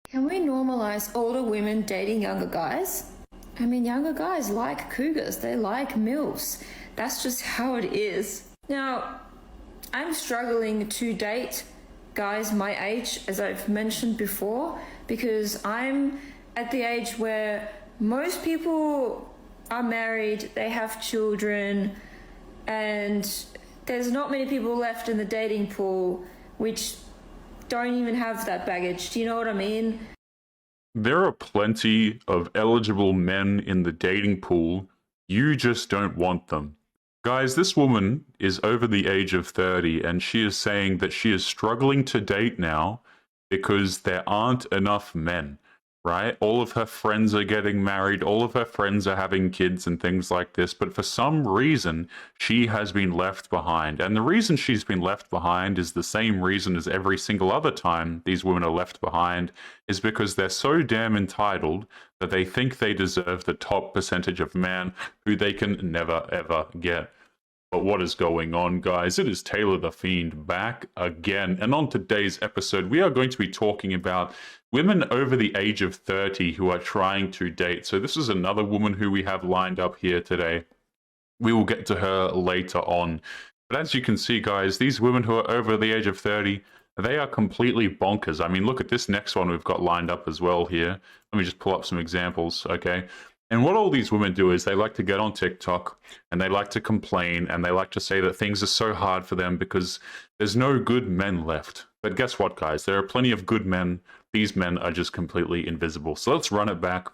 Can we normalize older women dating younger guys? I mean, younger guys like cougars, they like MILFs. That's just how it is. Now, I'm struggling to date guys my age, as I've mentioned before, because I'm at the age where most people are married, they have children, and there's not many people left in the dating pool which don't even have that baggage. Do you know what I mean? There are plenty of eligible men in the dating pool. You just don't want them. Guys, this woman is over the age of 30 and she is saying that she is struggling to date now because there aren't enough men, right? All of her friends are getting married, all of her friends are having kids and things like this, but for some reason, she has been left behind. And the reason she's been left behind is the same reason as every single other time these women are left behind, is because they're so damn entitled that they think they deserve the top percentage of man who they can never ever get. But what is going on, guys? It is Taylor the Fiend back again. And on today's episode, we are going to be talking about women over the age of 30 who are trying to date. So this is another woman who we have lined up here today. We will get to her later on. But as you can see, guys, these women who are over the age of 30, they are completely bonkers. I mean, look at this next one we've got lined up as well here. Let me just pull up some examples, okay? And what all these women do is they like to get on TikTok and they like to complain and they like to say that things are so hard for them because there's no good men left. But guess what, guys? There are plenty of good men. These men are just completely invisible. So let's run it back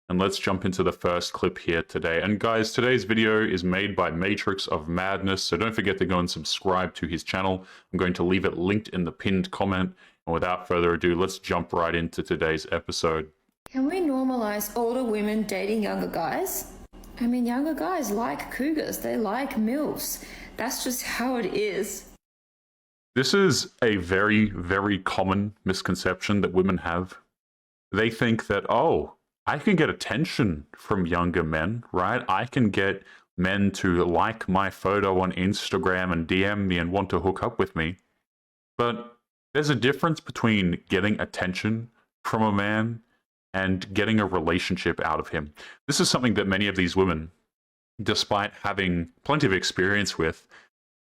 and let's jump into the first clip here today. And guys, today's video is made by Matrix of Madness. So don't forget to go and subscribe to his channel. I'm going to leave it linked in the pinned comment. And without further ado, let's jump right into today's episode. Can we normalize older women dating younger guys? I mean, younger guys like cougars, they like MILFs. That's just how it is. This is a very, very common misconception that women have. They think that, oh, I can get attention from younger men, right? I can get men to like my photo on Instagram and DM me and want to hook up with me. But there's a difference between getting attention from a man and getting a relationship out of him. This is something that many of these women, despite having plenty of experience with,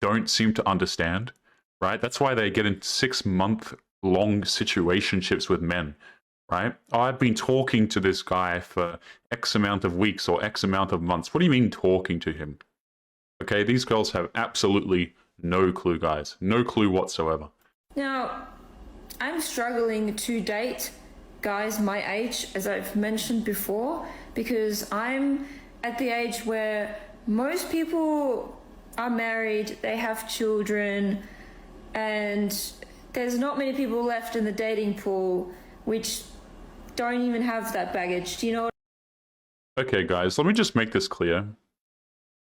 don't seem to understand, right? That's why they get in 6-month-long situationships with men, right? Oh, I've been talking to this guy for X amount of weeks or X amount of months. What do you mean talking to him? Okay, these girls have absolutely no clue, guys. No clue whatsoever. Now, I'm struggling to date guys my age, as I've mentioned before, because I'm at the age where most people are married, they have children, and there's not many people left in the dating pool which don't even have that baggage. Do you know what? Okay, guys, let me just make this clear.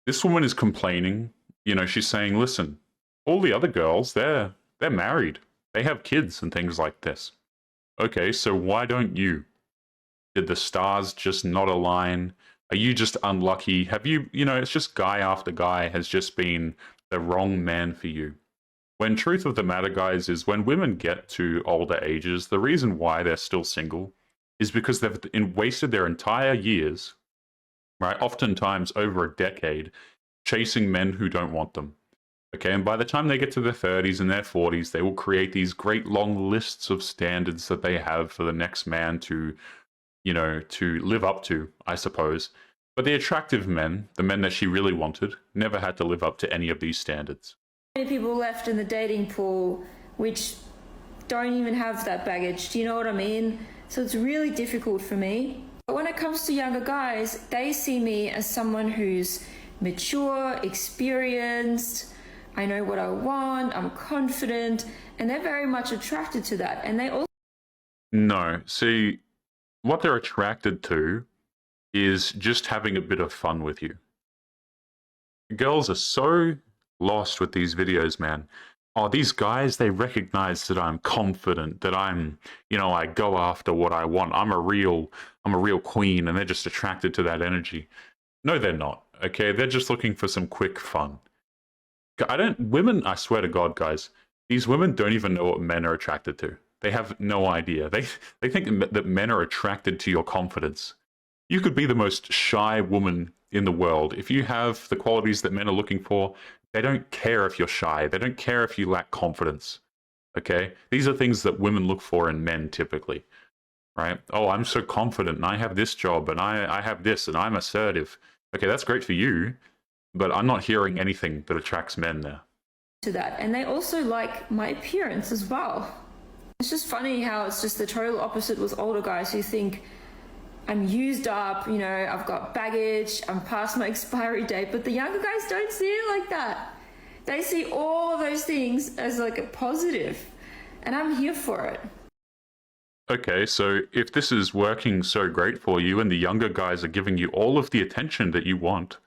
This woman is complaining. You know, she's saying, listen, all the other girls, they're married. They have kids and things like this. Okay, so why don't you? Did the stars just not align? Are you just unlucky? Have you, it's just guy after guy has just been the wrong man for you. When truth of the matter, guys, is when women get to older ages, the reason why they're still single is because they've wasted their entire years, right, oftentimes over a decade, chasing men who don't want them. Okay, and by the time they get to their 30s and their 40s, they will create these great long lists of standards that they have for the next man to, to live up to, I suppose. But the attractive men, the men that she really wanted, never had to live up to any of these standards. Many people left in the dating pool which don't even have that baggage. Do you know what I mean? So it's really difficult for me. But when it comes to younger guys, they see me as someone who's mature, experienced, I know what I want, I'm confident, and they're very much attracted to that. And they also... No, see, what they're attracted to is just having a bit of fun with you. Girls are so lost with these videos, man. Oh, these guys, they recognize that I'm confident, that I'm, I go after what I want. I'm a real queen, and they're just attracted to that energy. No, they're not, okay? They're just looking for some quick fun. Women, I swear to God, guys, these women don't even know what men are attracted to. They have no idea. They think that men are attracted to your confidence. You could be the most shy woman in the world. If you have the qualities that men are looking for, they don't care if you're shy. They don't care if you lack confidence. Okay? These are things that women look for in men typically, right? Oh, I'm so confident and I have this job and I have this and I'm assertive. Okay, that's great for you, but I'm not hearing anything that attracts men there. To that, and they also like my appearance as well. It's just funny how it's just the total opposite with older guys who think I'm used up, you know, I've got baggage, I'm past my expiry date, but the younger guys don't see it like that. They see all of those things as like a positive, and I'm here for it. Okay, so if this is working so great for you and the younger guys are giving you all of the attention that you want,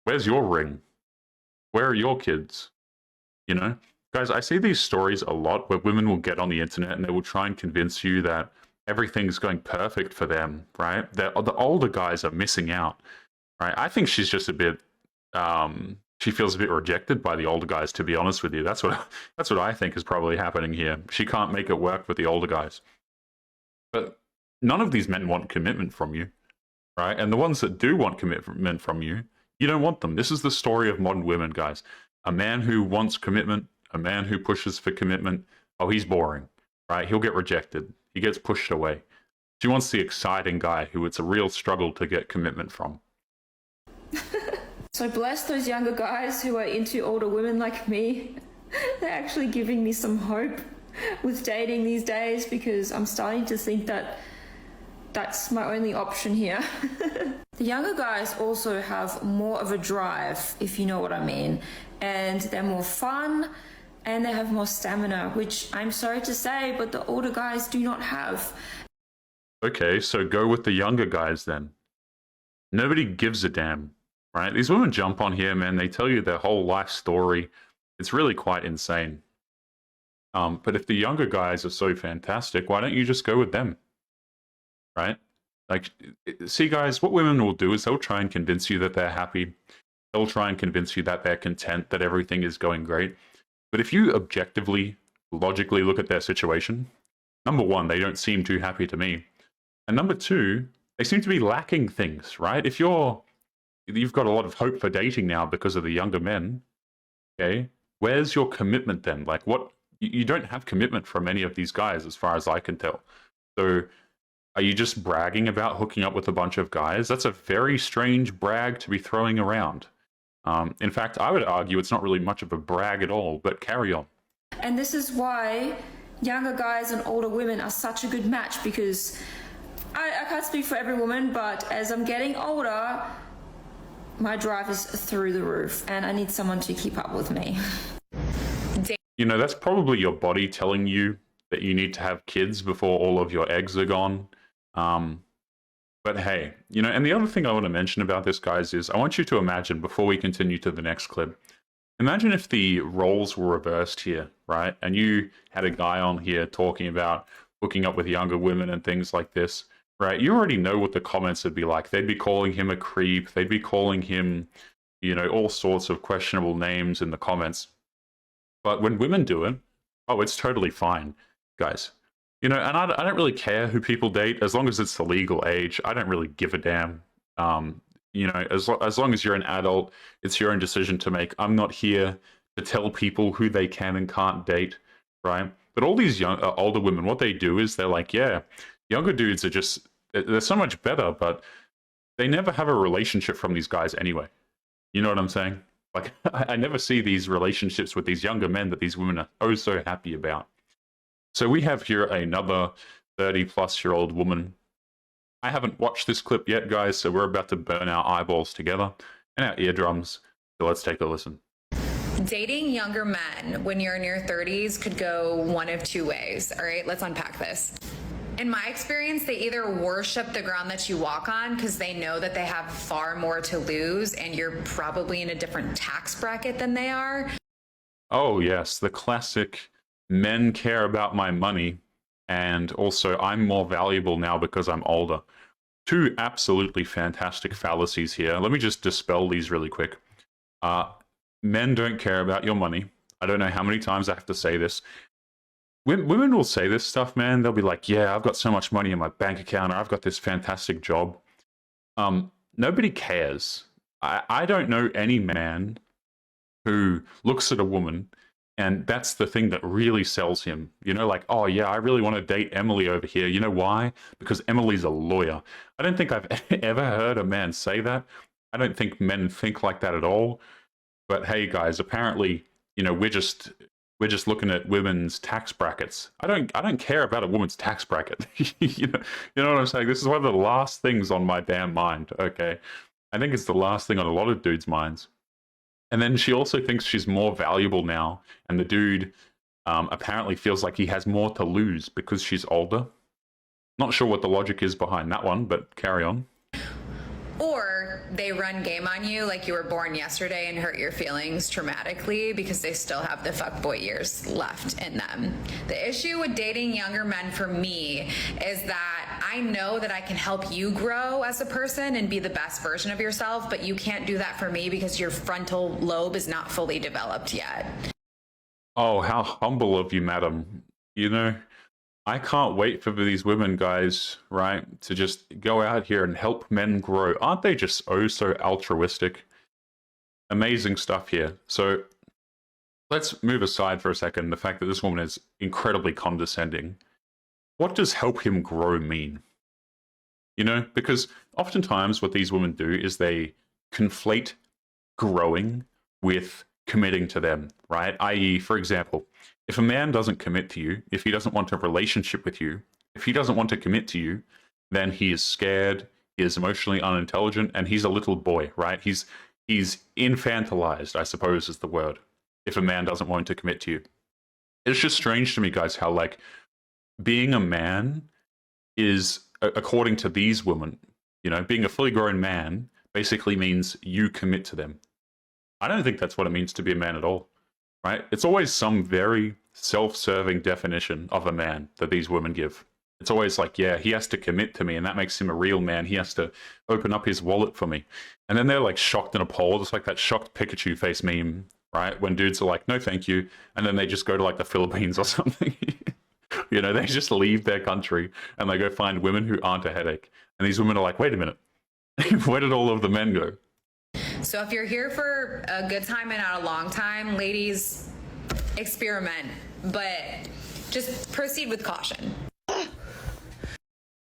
where's your ring? Where are your kids? You know? Guys, I see these stories a lot where women will get on the internet and they will try and convince you that everything's going perfect for them, right? That the older guys are missing out, right? I think she's just a bit, she feels a bit rejected by the older guys, to be honest with you. That's what I think is probably happening here. She can't make it work with the older guys. But none of these men want commitment from you, right? And the ones that do want commitment from you, you don't want them. This is the story of modern women, guys. A man who wants commitment, a man who pushes for commitment, oh, he's boring, right? He'll get rejected. He gets pushed away. She wants the exciting guy who it's a real struggle to get commitment from. So bless those younger guys who are into older women like me. They're actually giving me some hope with dating these days, because I'm starting to think that that's my only option here. The younger guys also have more of a drive, if you know what I mean, and they're more fun and they have more stamina, which I'm sorry to say, but the older guys do not have. Okay, so go with the younger guys then. Nobody gives a damn, right? These women jump on here, man. They tell you their whole life story. It's really quite insane. But if the younger guys are so fantastic, why don't you just go with them? Right? Like, see, guys, what women will do is they'll try and convince you that they're happy. They'll try and convince you that they're content, that everything is going great. But if you objectively, logically look at their situation, number one, they don't seem too happy to me. And number two, they seem to be lacking things, right? If you've got a lot of hope for dating now because of the younger men, okay, where's your commitment then? Like, what? You don't have commitment from any of these guys, as far as I can tell. So are you just bragging about hooking up with a bunch of guys? That's a very strange brag to be throwing around. In fact, I would argue it's not really much of a brag at all, but carry on. And this is why younger guys and older women are such a good match, because I can't speak for every woman, but as I'm getting older, my drive is through the roof and I need someone to keep up with me. You know, that's probably your body telling you that you need to have kids before all of your eggs are gone. But hey, you know, and the other thing I want to mention about this, guys, is I want you to imagine, before we continue to the next clip, imagine if the roles were reversed here, right? And you had a guy on here talking about hooking up with younger women and things like this, right? You already know what the comments would be like. They'd be calling him a creep. They'd be calling him, you know, all sorts of questionable names in the comments. But when women do it, oh, it's totally fine, guys. You know, and I don't really care who people date, as long as it's the legal age. I don't really give a damn. You know, as long as you're an adult, it's your own decision to make. I'm not here to tell people who they can and can't date, right? But all these older women, what they do is they're like, yeah, younger dudes are just, they're so much better, but they never have a relationship from these guys anyway. You know what I'm saying? Like, I never see these relationships with these younger men that these women are oh so happy about. So we have here another 30-plus-year-old woman. I haven't watched this clip yet, guys, so we're about to burn our eyeballs together and our eardrums. So let's take a listen. Dating younger men when you're in your 30s could go one of two ways. All right, let's unpack this. In my experience, they either worship the ground that you walk on because they know that they have far more to lose and you're probably in a different tax bracket than they are. Oh, yes, the classic men care about my money, and also I'm more valuable now because I'm older. Two absolutely fantastic fallacies here. Let me just dispel these really quick. Men don't care about your money. I don't know how many times I have to say this. Women will say this stuff, man. They'll be like, yeah, I've got so much money in my bank account, or I've got this fantastic job. Nobody cares. I don't know any man who looks at a woman and that's the thing that really sells him. You know, like, oh yeah, I really want to date Emily over here. You know why? Because Emily's a lawyer. I don't think I've ever heard a man say that. I don't think men think like that at all. But hey, guys, apparently, you know, we're just looking at women's tax brackets. I don't care about a woman's tax bracket. You know what I'm saying? This is one of the last things on my damn mind. Okay, I think it's the last thing on a lot of dudes' minds. And then she also thinks she's more valuable now, and the dude apparently feels like he has more to lose because she's older. Not sure what the logic is behind that one, but carry on. Or they run game on you like you were born yesterday and hurt your feelings traumatically because they still have the fuckboy years left in them. The issue with dating younger men for me is that I know that I can help you grow as a person and be the best version of yourself, but you can't do that for me because your frontal lobe is not fully developed yet. Oh, how humble of you, madam. You know, I can't wait for these women, guys, right, to just go out here and help men grow. Aren't they just oh so altruistic? Amazing stuff here. So let's move aside for a second the fact that this woman is incredibly condescending. What does help him grow mean? You know, because oftentimes what these women do is they conflate growing with committing to them, right? I.e., for example, if a man doesn't commit to you, if he doesn't want a relationship with you, if he doesn't want to commit to you, then he is scared, he is emotionally unintelligent, and he's a little boy, right? He's infantilized, I suppose is the word, if a man doesn't want to commit to you. It's just strange to me, guys, how, like, being a man is, according to these women, you know, being a fully grown man basically means you commit to them. I don't think that's what it means to be a man at all, right? It's always some very self-serving definition of a man that these women give. It's always like, yeah, he has to commit to me, and that makes him a real man. He has to open up his wallet for me. And then they're like shocked and appalled. It's like that shocked Pikachu face meme, right? When dudes are like, no, thank you. And then they just go to like the Philippines or something. You know, they just leave their country and they go find women who aren't a headache. And these women are like, wait a minute, where did all of the men go? So if you're here for a good time and not a long time, ladies, experiment, but just proceed with caution.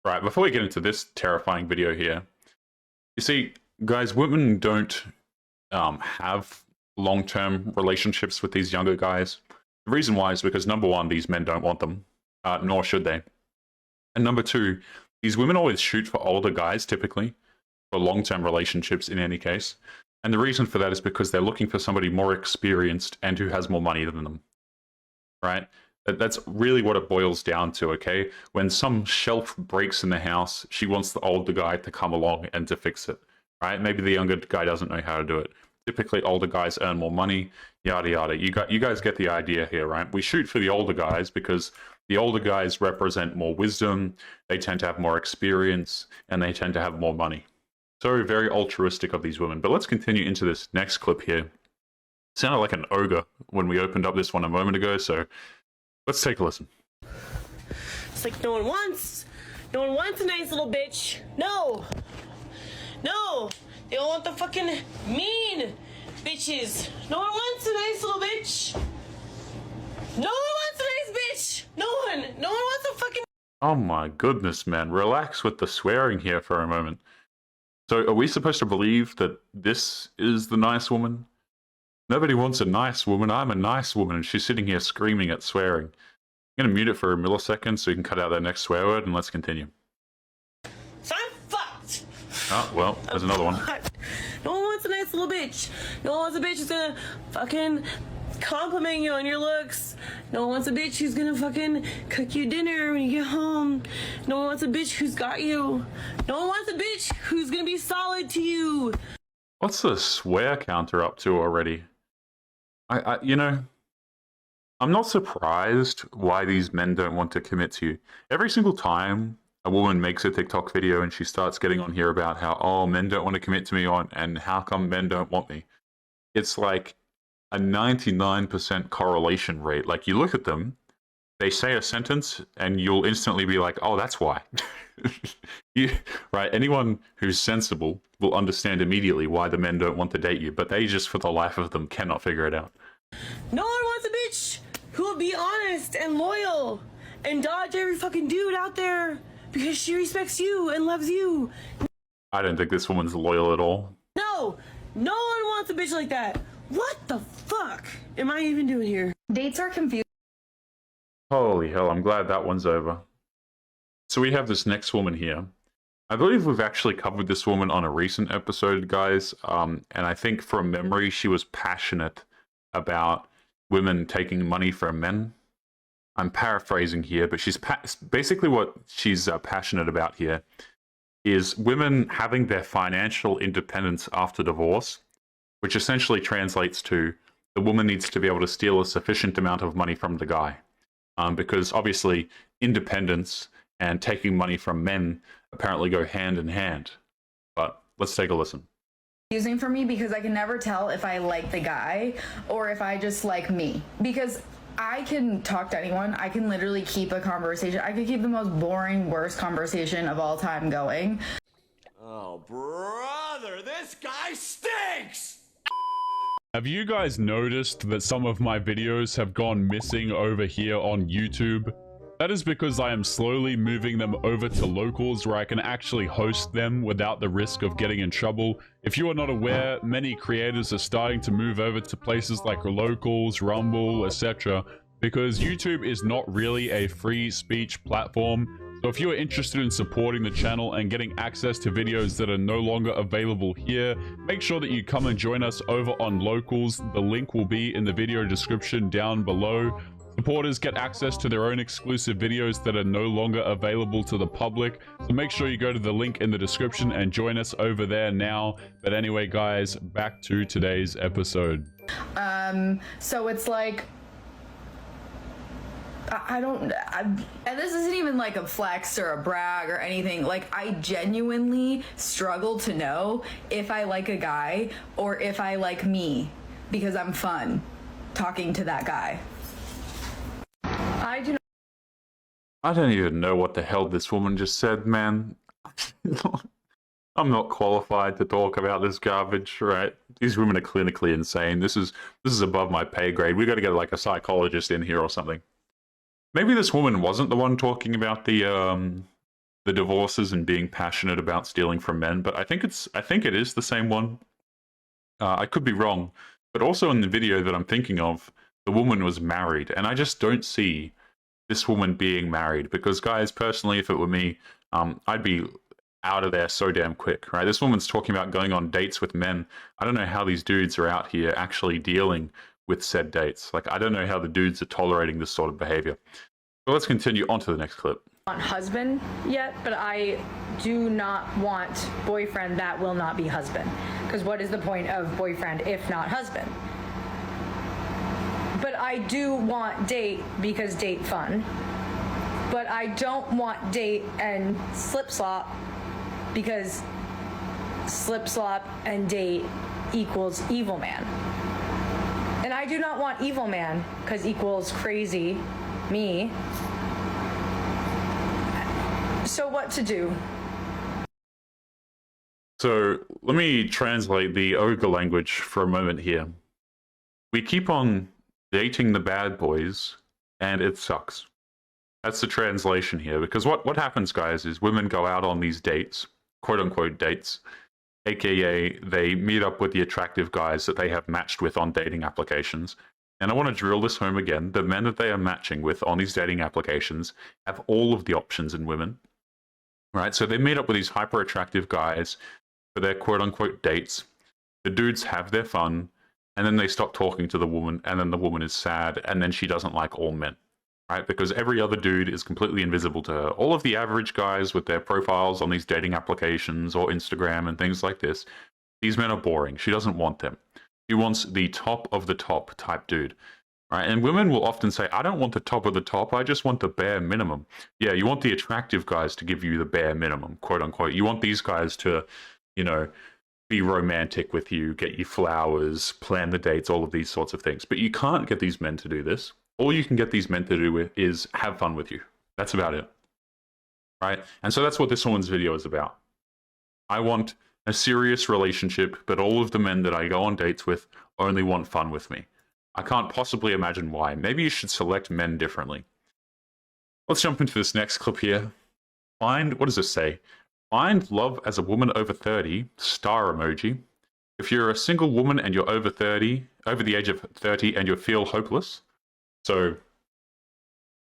Right, before we get into this terrifying video here, you see, guys, women don't have long-term relationships with these younger guys. The reason why is because, number one, these men don't want them, nor should they. And number two, these women always shoot for older guys, typically, for long-term relationships in any case. And the reason for that is because they're looking for somebody more experienced and who has more money than them, right? That's really what it boils down to, okay? When some shelf breaks in the house, she wants the older guy to come along and to fix it, right? Maybe the younger guy doesn't know how to do it. Typically, older guys earn more money, yada, yada. You guys get the idea here, right? We shoot for the older guys because the older guys represent more wisdom, they tend to have more experience, and they tend to have more money. So very altruistic of these women. But let's continue into this next clip here. Sounded like an ogre when we opened up this one a moment ago, so let's take a listen. It's like no one wants a nice little bitch. No, they all want the fucking mean bitches. No one wants a nice little bitch. No one wants a nice bitch. No one wants a fucking... Oh my goodness, man. Relax with the swearing here for a moment. So are we supposed to believe that this is the nice woman? Nobody wants a nice woman. I'm a nice woman. And she's sitting here screaming at swearing. I'm going to mute it for a millisecond so you can cut out that next swear word and let's continue. So I'm fucked. Oh, well, there's another one. No one wants a nice little bitch. No one wants a bitch who's gonna fucking compliment you on your looks. No one wants a bitch who's gonna fucking cook you dinner when you get home. No one wants a bitch who's got you. No one wants a bitch who's gonna be solid to you. What's the swear counter up to already? You know, I'm not surprised why these men don't want to commit to you. Every single time a woman makes a TikTok video and she starts getting on here about how, oh, men don't want to commit to me and how come men don't want me? It's like a 99% correlation rate. Like, you look at them, they say a sentence and you'll instantly be like, oh, that's why. Right? Anyone who's sensible will understand immediately why the men don't want to date you, but they just, for the life of them, cannot figure it out. No one wants a bitch who will be honest and loyal and dodge every fucking dude out there because she respects you and loves you. I don't think this woman's loyal at all. No one wants a bitch like that. What the fuck am I even doing here? Dates are confusing. Holy hell, I'm glad that one's over. So we have this next woman here. I believe we've actually covered this woman on a recent episode, guys. And I think from memory, she was passionate about women taking money from men. I'm paraphrasing here, but she's basically what she's passionate about here is women having their financial independence after divorce, which essentially translates to the woman needs to be able to steal a sufficient amount of money from the guy. Because obviously independence and taking money from men apparently go hand in hand. But let's take a listen. Confusing for me because I can never tell if I like the guy or if I just like me. Because I can talk to anyone. I can literally keep a conversation. I could keep the most boring, worst conversation of all time going. Oh, brother, this guy stinks! Have you guys noticed that some of my videos have gone missing over here on YouTube? That is because I am slowly moving them over to locals where I can actually host them without the risk of getting in trouble. If you are not aware, many creators are starting to move over to places like locals, Rumble, etc. because YouTube is not really a free speech platform. So if you are interested in supporting the channel and getting access to videos that are no longer available here, make sure that you come and join us over on locals. The link will be in the video description down below. Supporters get access to their own exclusive videos that are no longer available to the public. So make sure you go to the link in the description and join us over there now. But anyway, guys, back to today's episode. So it's like, and this isn't even like a flex or a brag or anything. Like, I genuinely struggle to know if I like a guy or if I like me because I'm fun talking to that guy. I don't even know what the hell this woman just said, man. I'm not qualified to talk about this garbage, right? These women are clinically insane. This is above my pay grade. We got to get like a psychologist in here or something. Maybe this woman wasn't the one talking about the divorces and being passionate about stealing from men, but I think it is the same one. I could be wrong, but also in the video that I'm thinking of, the woman was married, and I just don't see this woman being married, because guys, personally, if it were me, I'd be out of there so damn quick, right? This woman's talking about going on dates with men. I don't know how these dudes are out here actually dealing with said dates. Like, I don't know how the dudes are tolerating this sort of behavior. So let's continue on to the next clip. Want husband yet, but I do not want boyfriend that will not be husband. Because what is the point of boyfriend if not husband? But I do want date because date fun. But I don't want date and slip slop because slip slop and date equals evil man. And I do not want evil man because equals crazy me. So what to do? So let me translate the ogre language for a moment here. We keep on dating the bad boys, and it sucks. That's the translation here, because what happens, guys, is women go out on these dates, quote-unquote dates, aka they meet up with the attractive guys that they have matched with on dating applications. And I want to drill this home again. The men that they are matching with on these dating applications have all of the options in women, right? So they meet up with these hyper-attractive guys for their quote-unquote dates. The dudes have their fun, and then they stop talking to the woman, and then the woman is sad, and then she doesn't like all men, right? Because every other dude is completely invisible to her. All of the average guys with their profiles on these dating applications or Instagram and things like this, these men are boring. She doesn't want them. She wants the top of the top type dude, right? And women will often say, I don't want the top of the top, I just want the bare minimum. Yeah, you want the attractive guys to give you the bare minimum, quote unquote. You want these guys to, you know, be romantic with you, get you flowers, plan the dates, all of these sorts of things. But you can't get these men to do this. All you can get these men to do is have fun with you. That's about it. Right? And so that's what this woman's video is about. I want a serious relationship, but all of the men that I go on dates with only want fun with me. I can't possibly imagine why. Maybe you should select men differently. Let's jump into this next clip here. What does this say? Find love as a woman over 30, star emoji. If you're a single woman and you're over the age of 30 and you feel hopeless. So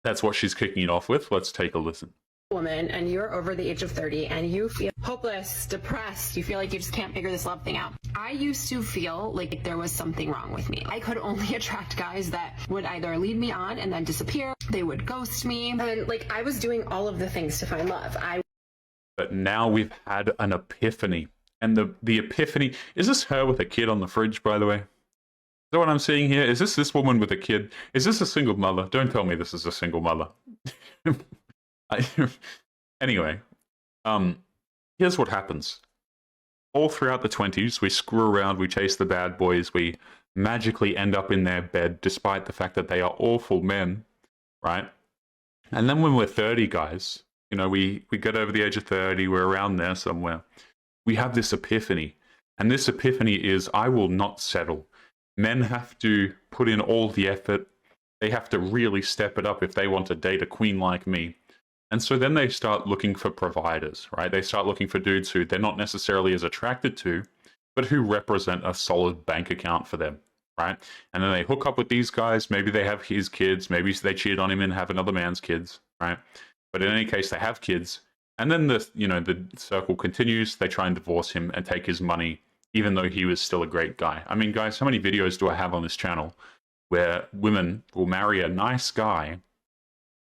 that's what she's kicking it off with. Let's take a listen. Woman and you're over the age of 30 and you feel hopeless, depressed, you feel like you just can't figure this love thing out. I used to feel like there was something wrong with me. I could only attract guys that would either lead me on and then disappear, they would ghost me, and like I was doing all of the things to find love. But now we've had an epiphany. And the epiphany, is this her with a kid on the fridge, by the way? Is that what I'm seeing here? Is this woman with a kid? Is this a single mother? Don't tell me this is a single mother. Anyway, here's what happens. All throughout the 20s, we screw around, we chase the bad boys, we magically end up in their bed despite the fact that they are awful men, right? And then when we're 30, guys, you know, we get over the age of 30, we're around there somewhere. We have this epiphany. And this epiphany is, I will not settle. Men have to put in all the effort. They have to really step it up if they want to date a queen like me. And so then they start looking for providers, right? They start looking for dudes who they're not necessarily as attracted to, but who represent a solid bank account for them, right? And then they hook up with these guys. Maybe they have his kids. Maybe they cheated on him and have another man's kids, right? But in any case, they have kids. And then the circle continues. They try and divorce him and take his money, even though he was still a great guy. I mean, guys, how many videos do I have on this channel where women will marry a nice guy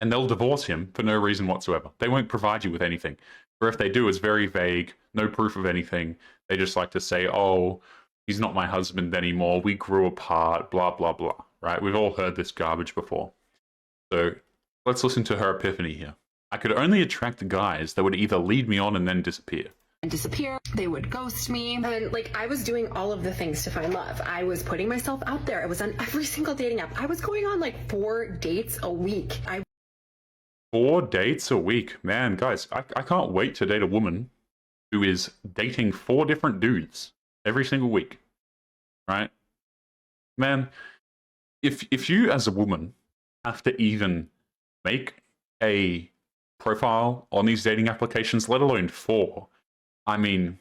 and they'll divorce him for no reason whatsoever? They won't provide you with anything. Or if they do, it's very vague, no proof of anything. They just like to say, oh, he's not my husband anymore, we grew apart, blah, blah, blah, right? We've all heard this garbage before. So let's listen to her epiphany here. I could only attract guys that would either lead me on and then disappear. They would ghost me, and like I was doing all of the things to find love. I was putting myself out there. I was on every single dating app. I was going on like 4 dates a week. 4 dates a week. Man, guys, I can't wait to date a woman who is dating 4 different dudes every single week, right? Man, if you as a woman have to even make a profile on these dating applications, let alone 4, I mean,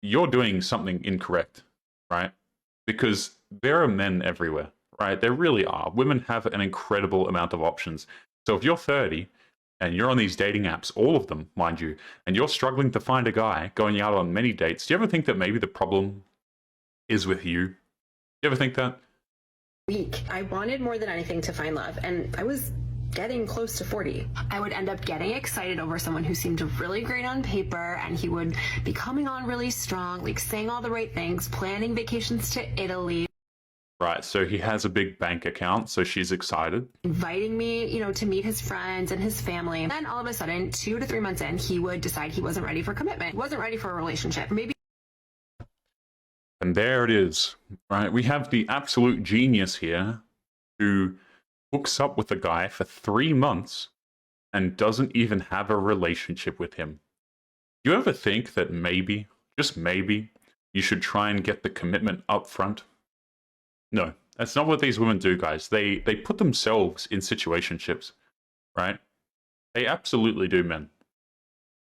you're doing something incorrect, right? Because there are men everywhere, right? There really are. Women have an incredible amount of options. So if you're 30 and you're on these dating apps, all of them, mind you, and you're struggling to find a guy going out on many dates, do you ever think that maybe the problem is with you? Do you ever think that? I wanted more than anything to find love, and I was getting close to 40. I would end up getting excited over someone who seemed really great on paper, and he would be coming on really strong, like saying all the right things, planning vacations to Italy. Right, so he has a big bank account, so she's excited. Inviting me, to meet his friends and his family. And then all of a sudden, 2 to 3 months in, he would decide he wasn't ready for commitment. He wasn't ready for a relationship. Maybe. And there it is, right? We have the absolute genius here who hooks up with a guy for 3 months and doesn't even have a relationship with him. Do you ever think that maybe, just maybe, you should try and get the commitment up front? No, that's not what these women do, guys. They put themselves in situationships, right? They absolutely do, men.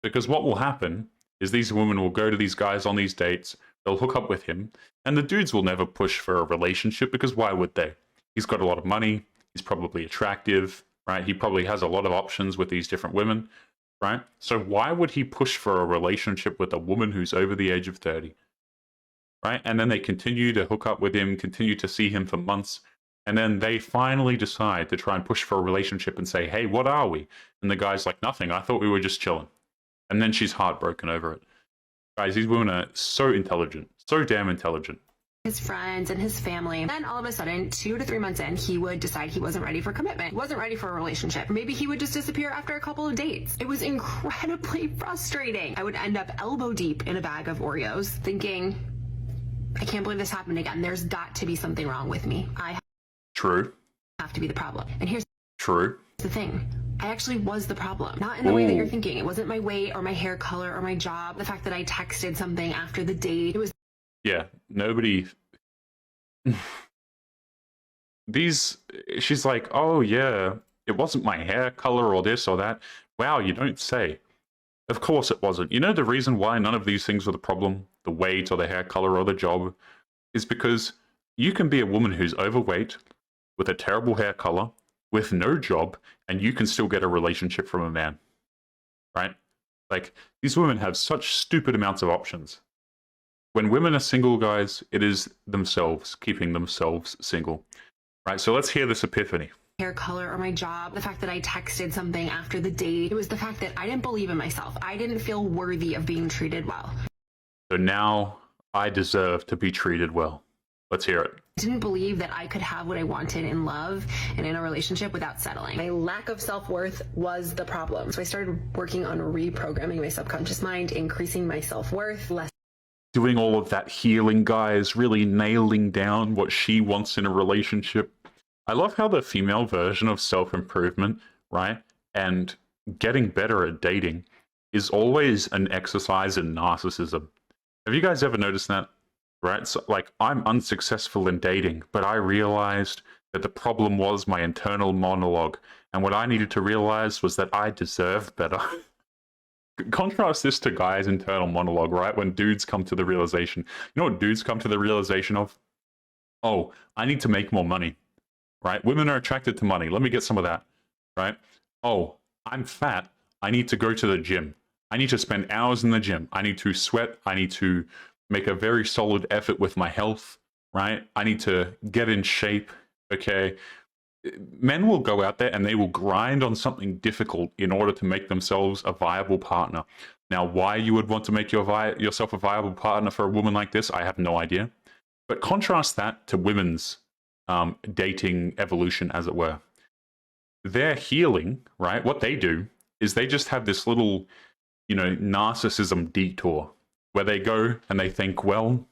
Because what will happen is these women will go to these guys on these dates, they'll hook up with him, and the dudes will never push for a relationship because why would they? He's got a lot of money, he's probably attractive, right? He probably has a lot of options with these different women, right? So why would he push for a relationship with a woman who's over the age of 30? Right? And then they continue to hook up with him, continue to see him for months, and then they finally decide to try and push for a relationship and say, hey, what are we? And the guy's like, nothing, I thought we were just chilling. And then she's heartbroken over it. Guys, these women are so intelligent, so damn intelligent. His friends and his family. Then all of a sudden, 2 to 3 months in, he would decide he wasn't ready for commitment. He wasn't ready for a relationship. Maybe he would just disappear after a couple of dates. It was incredibly frustrating. I would end up elbow deep in a bag of Oreos thinking, I can't believe this happened again. There's got to be something wrong with me. True. have to be the problem. And here's True. the thing. I actually was the problem. Not in the way that you're thinking. It wasn't my weight or my hair color or my job. The fact that I texted something after the date. It was... Yeah, nobody... She's like, oh yeah, it wasn't my hair color or this or that. Wow, you don't say. Of course it wasn't. You know the reason why none of these things were the problem, the weight or the hair color or the job, is because you can be a woman who's overweight, with a terrible hair color, with no job, and you can still get a relationship from a man, right? Like, these women have such stupid amounts of options. When women are single, guys, it is themselves, keeping themselves single, right? So let's hear this epiphany. Hair color or my job, the fact that I texted something after the date. It was the fact that I didn't believe in myself. I didn't feel worthy of being treated well. So now I deserve to be treated well. Let's hear it. I didn't believe that I could have what I wanted in love and in a relationship without settling. My lack of self-worth was the problem. So I started working on reprogramming my subconscious mind, increasing my self-worth, doing all of that healing, guys, really nailing down what she wants in a relationship. I love how the female version of self-improvement, right, and getting better at dating is always an exercise in narcissism. Have you guys ever noticed that? Right? So, like, I'm unsuccessful in dating, but I realized that the problem was my internal monologue. And what I needed to realize was that I deserved better. Contrast this to guys' internal monologue, right? When dudes come to the realization. You know what dudes come to the realization of? Oh, I need to make more money, right? Women are attracted to money. Let me get some of that, right? Oh, I'm fat. I need to go to the gym. I need to spend hours in the gym. I need to sweat. I need to make a very solid effort with my health, right? I need to get in shape, okay? Men will go out there and they will grind on something difficult in order to make themselves a viable partner. Now, why you would want to make yourself a viable partner for a woman like this, I have no idea. But contrast that to women's dating evolution, as it were. Their healing, right? What they do is they just have this little, narcissism detour where they go and they think, well,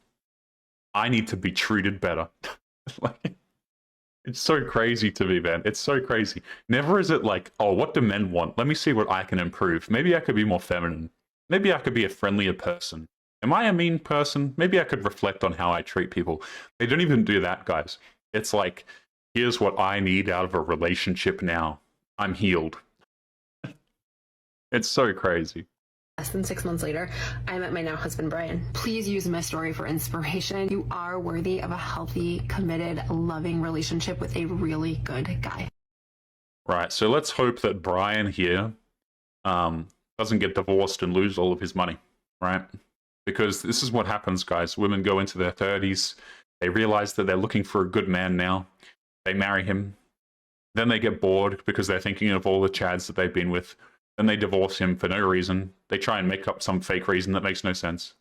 I need to be treated better. Like, it's so crazy to me, man. It's so crazy. Never is it like, oh, what do men want? Let me see what I can improve. Maybe I could be more feminine. Maybe I could be a friendlier person. Am I a mean person? Maybe I could reflect on how I treat people. They don't even do that, guys. It's like, here's what I need out of a relationship now. I'm healed. It's so crazy. Less than 6 months later, I met my now husband, Brian. Please use my story for inspiration. You are worthy of a healthy, committed, loving relationship with a really good guy. Right, so let's hope that Brian here doesn't get divorced and lose all of his money, right? Because this is what happens, guys. Women go into their 30s. They realize that they're looking for a good man now. They marry him. Then they get bored because they're thinking of all the chads that they've been with. Then they divorce him for no reason. They try and make up some fake reason that makes no sense.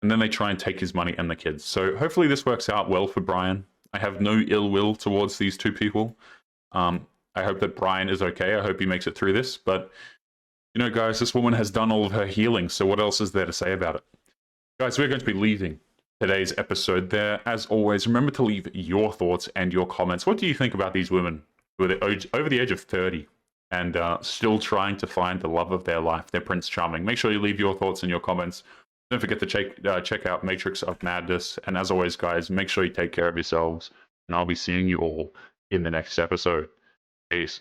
And then they try and take his money and the kids. So hopefully this works out well for Brian. I have no ill will towards these two people. I hope that Brian is okay. I hope he makes it through this. But, guys, this woman has done all of her healing. So what else is there to say about it? Guys, we're going to be leaving today's episode there. As always, remember to leave your thoughts and your comments. What do you think about these women who are over the age of 30? And still trying to find the love of their life, their Prince Charming. Make sure you leave your thoughts in your comments. Don't forget to check out Matrix of Madness. And as always, guys, make sure you take care of yourselves. And I'll be seeing you all in the next episode. Peace.